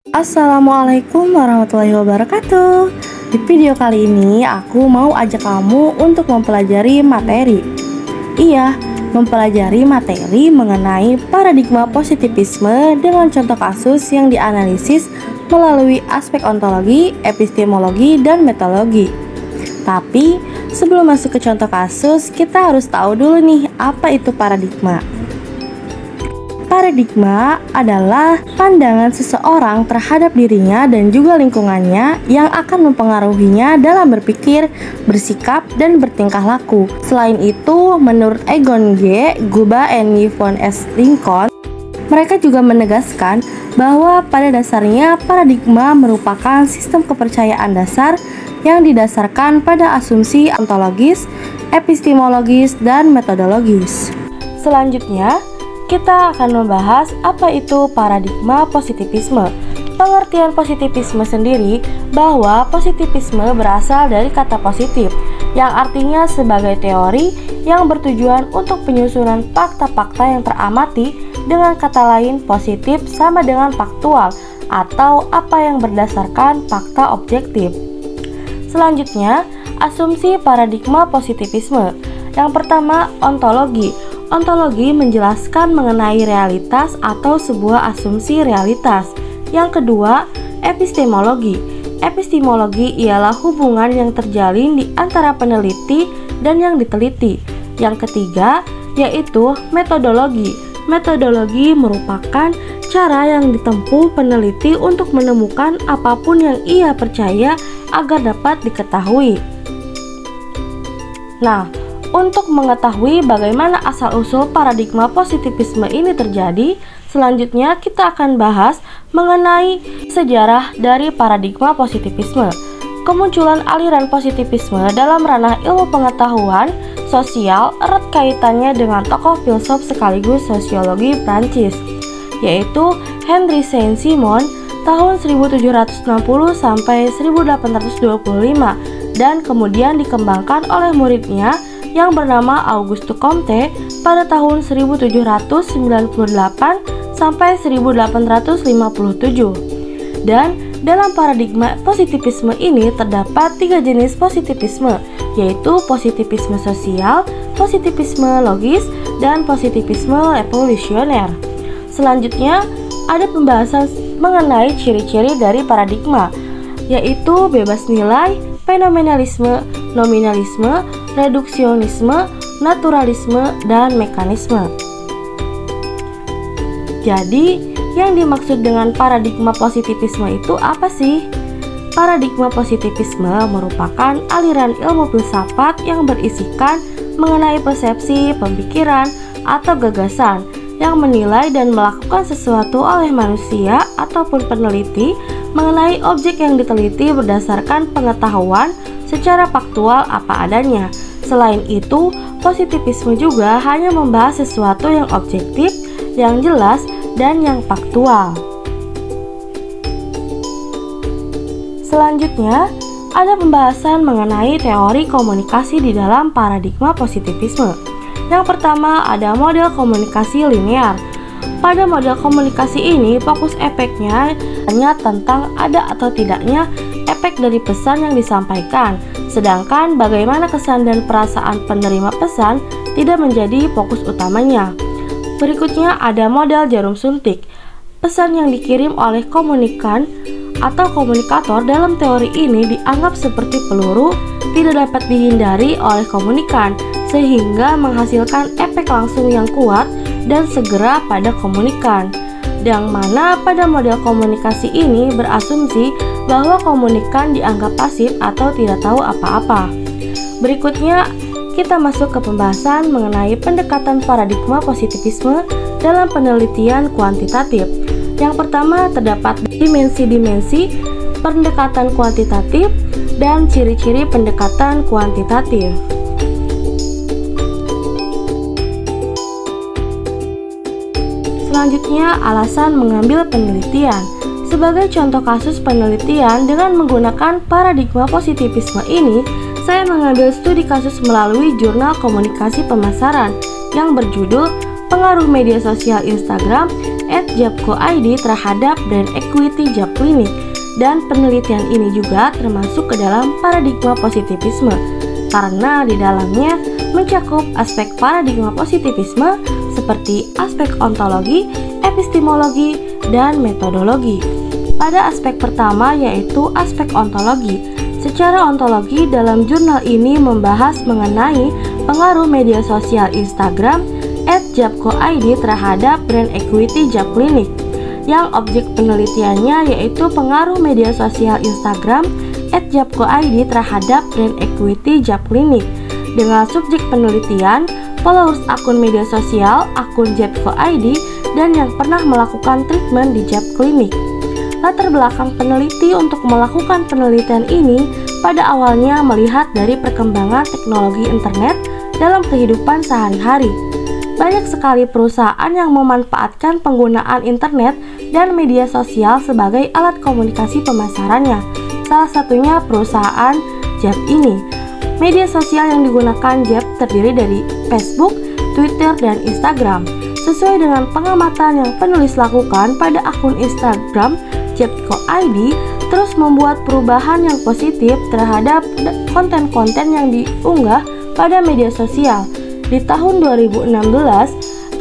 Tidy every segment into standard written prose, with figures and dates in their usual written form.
Assalamualaikum warahmatullahi wabarakatuh. Di video kali ini aku mau ajak kamu untuk mempelajari materi. Iya, mempelajari materi mengenai paradigma positivisme dengan contoh kasus yang dianalisis melalui aspek ontologi, epistemologi, dan metodologi. Tapi sebelum masuk ke contoh kasus, kita harus tahu dulu nih apa itu paradigma. Paradigma adalah pandangan seseorang terhadap dirinya dan juga lingkungannya yang akan mempengaruhinya dalam berpikir, bersikap, dan bertingkah laku. Selain itu, menurut Egon G. Guba and Yvonne S. Lincoln, mereka juga menegaskan bahwa pada dasarnya paradigma merupakan sistem kepercayaan dasar yang didasarkan pada asumsi ontologis, epistemologis, dan metodologis. Selanjutnya, kita akan membahas apa itu paradigma positivisme. Pengertian positivisme sendiri bahwa positivisme berasal dari kata positif, yang artinya sebagai teori yang bertujuan untuk penyusunan fakta-fakta yang teramati. Dengan kata lain, positif sama dengan faktual atau apa yang berdasarkan fakta objektif. Selanjutnya, asumsi paradigma positivisme. Yang pertama, ontologi. Ontologi menjelaskan mengenai realitas atau sebuah asumsi realitas. Yang kedua, epistemologi. Epistemologi ialah hubungan yang terjalin di antara peneliti dan yang diteliti. Yang ketiga, yaitu metodologi. Metodologi merupakan cara yang ditempuh peneliti untuk menemukan apapun yang ia percaya agar dapat diketahui. Nah, untuk mengetahui bagaimana asal-usul paradigma positivisme ini terjadi, selanjutnya kita akan bahas mengenai sejarah dari paradigma positivisme. Kemunculan aliran positivisme dalam ranah ilmu pengetahuan sosial erat kaitannya dengan tokoh filsuf sekaligus sosiologi Prancis, yaitu Henry Saint-Simon tahun 1760 sampai 1825 dan kemudian dikembangkan oleh muridnya yang bernama Auguste Comte pada tahun 1798 sampai 1857. Dan dalam paradigma positivisme ini terdapat 3 jenis positivisme, yaitu positivisme sosial, positivisme logis, dan positivisme evolusioner. Selanjutnya, ada pembahasan mengenai ciri-ciri dari paradigma, yaitu bebas nilai, fenomenalisme, nominalisme, reduksionisme, naturalisme, dan mekanisme. Jadi, yang dimaksud dengan paradigma positivisme itu apa sih? Paradigma positivisme merupakan aliran ilmu filsafat yang berisikan mengenai persepsi, pemikiran, atau gagasan yang menilai dan melakukan sesuatu oleh manusia ataupun peneliti mengenai objek yang diteliti berdasarkan pengetahuan secara faktual apa adanya. Selain itu, positivisme juga hanya membahas sesuatu yang objektif, yang jelas, dan yang faktual. Selanjutnya, ada pembahasan mengenai teori komunikasi di dalam paradigma positivisme. Yang pertama, ada model komunikasi linear. Pada model komunikasi ini, fokus efeknya hanya tentang ada atau tidaknya efek dari pesan yang disampaikan, sedangkan bagaimana kesan dan perasaan penerima pesan tidak menjadi fokus utamanya. Berikutnya ada model jarum suntik. Pesan yang dikirim oleh komunikan atau komunikator dalam teori ini dianggap seperti peluru, tidak dapat dihindari oleh komunikan, sehingga menghasilkan efek langsung yang kuat dan segera pada komunikan. Yang mana pada model komunikasi ini berasumsi bahwa komunikan dianggap pasif atau tidak tahu apa-apa. Berikutnya, kita masuk ke pembahasan mengenai pendekatan paradigma positivisme dalam penelitian kuantitatif. Yang pertama, terdapat dimensi-dimensi pendekatan kuantitatif dan ciri-ciri pendekatan kuantitatif. Selanjutnya, alasan mengambil penelitian. Sebagai contoh kasus penelitian dengan menggunakan paradigma positivisme ini, saya mengambil studi kasus melalui jurnal komunikasi pemasaran yang berjudul pengaruh media sosial Instagram @japco.id terhadap brand equity JapClinic. Dan penelitian ini juga termasuk ke dalam paradigma positivisme, karena di dalamnya mencakup aspek paradigma positivisme seperti aspek ontologi, epistemologi, dan metodologi. Pada aspek pertama yaitu aspek ontologi. Secara ontologi, dalam jurnal ini membahas mengenai pengaruh media sosial Instagram @japco.id terhadap brand equity JapClinic, yang objek penelitiannya yaitu pengaruh media sosial Instagram @japco.id terhadap brand equity JapClinic, dengan subjek penelitian followers akun media sosial akun Japco.id dan yang pernah melakukan treatment di JapClinic. Latar belakang peneliti untuk melakukan penelitian ini pada awalnya melihat dari perkembangan teknologi internet dalam kehidupan sehari-hari. Banyak sekali perusahaan yang memanfaatkan penggunaan internet dan media sosial sebagai alat komunikasi pemasarannya. Salah satunya perusahaan Jap ini. Media sosial yang digunakan Jap terdiri dari Facebook, Twitter, dan Instagram. Sesuai dengan pengamatan yang penulis lakukan pada akun Instagram Japco.id, terus membuat perubahan yang positif terhadap konten-konten yang diunggah pada media sosial. Di tahun 2016,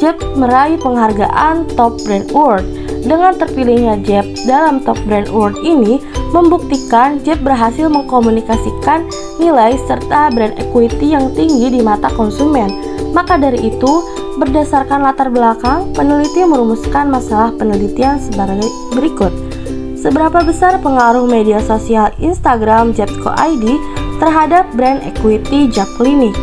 Jap meraih penghargaan Top Brand Award. Dengan terpilihnya Jap dalam Top Brand Award ini membuktikan Jap berhasil mengkomunikasikan nilai serta brand equity yang tinggi di mata konsumen. Maka dari itu, berdasarkan latar belakang, peneliti merumuskan masalah penelitian sebagai berikut. Seberapa besar pengaruh media sosial Instagram Japco.id terhadap brand equity JapClinic?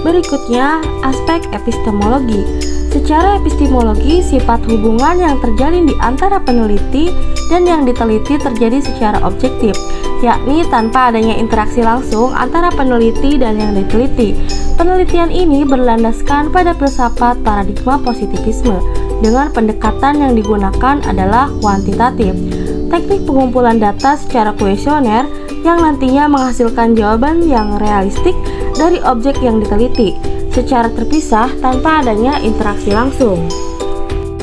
Berikutnya, aspek epistemologi. Secara epistemologi, sifat hubungan yang terjalin di antara peneliti dan yang diteliti terjadi secara objektif, yakni tanpa adanya interaksi langsung antara peneliti dan yang diteliti. Penelitian ini berlandaskan pada filsafat paradigma positivisme, dengan pendekatan yang digunakan adalah kuantitatif. Teknik pengumpulan data secara kuesioner yang nantinya menghasilkan jawaban yang realistik dari objek yang diteliti, secara terpisah tanpa adanya interaksi langsung.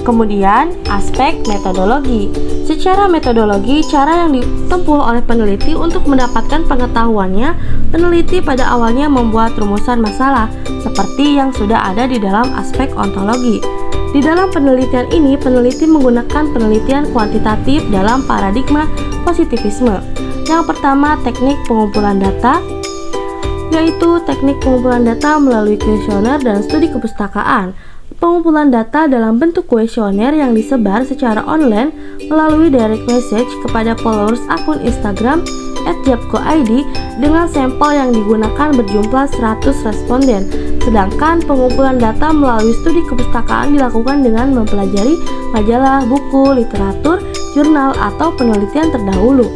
Kemudian, aspek metodologi. Secara metodologi, cara yang ditempuh oleh peneliti untuk mendapatkan pengetahuannya, peneliti pada awalnya membuat rumusan masalah, seperti yang sudah ada di dalam aspek ontologi. Di dalam penelitian ini, peneliti menggunakan penelitian kuantitatif dalam paradigma positivisme. Yang pertama, teknik pengumpulan data, yaitu teknik pengumpulan data melalui kuesioner dan studi kepustakaan. Pengumpulan data dalam bentuk kuesioner yang disebar secara online melalui direct message kepada followers akun Instagram @japco.id dengan sampel yang digunakan berjumlah 100 responden. Sedangkan pengumpulan data melalui studi kepustakaan dilakukan dengan mempelajari majalah, buku, literatur, jurnal, atau penelitian terdahulu.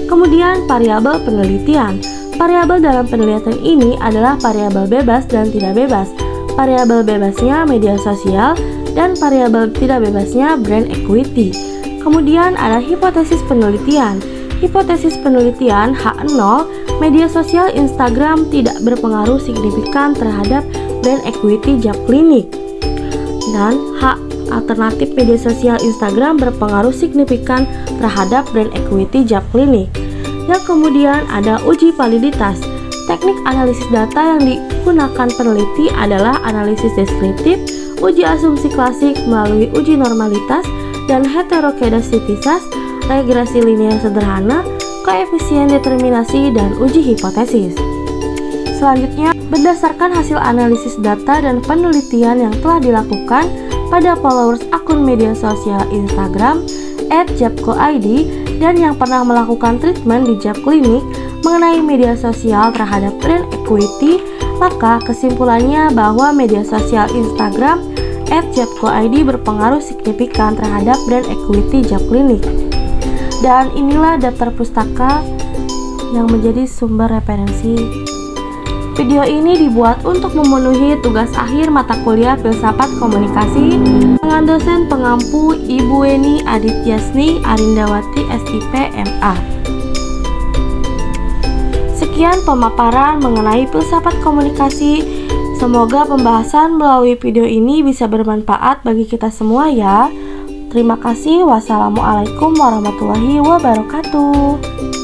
Kemudian, variabel penelitian. Variabel dalam penelitian ini adalah variabel bebas dan tidak bebas. Variabel bebasnya media sosial dan variabel tidak bebasnya brand equity. Kemudian ada hipotesis penelitian. Hipotesis penelitian H0, media sosial Instagram tidak berpengaruh signifikan terhadap brand equity JapClinic. Dan H, alternatif media sosial Instagram berpengaruh signifikan terhadap brand equity JapClinic. Yang kemudian ada uji validitas. Teknik analisis data yang digunakan peneliti adalah analisis deskriptif, uji asumsi klasik melalui uji normalitas dan heterokedastisitas, regresi linear sederhana, koefisien determinasi, dan uji hipotesis. Selanjutnya, berdasarkan hasil analisis data dan penelitian yang telah dilakukan pada followers akun media sosial Instagram @japco.id dan yang pernah melakukan treatment di JapClinic mengenai media sosial terhadap brand equity, maka kesimpulannya bahwa media sosial Instagram @japco.id berpengaruh signifikan terhadap brand equity JapClinic. Dan inilah daftar pustaka yang menjadi sumber referensi. Video ini dibuat untuk memenuhi tugas akhir mata kuliah Filsafat Komunikasi dengan dosen pengampu Ibu Weni Adityasni Arindawati SIP MA. Sekian pemaparan mengenai filsafat komunikasi. Semoga pembahasan melalui video ini bisa bermanfaat bagi kita semua ya. Terima kasih. Wassalamualaikum warahmatullahi wabarakatuh.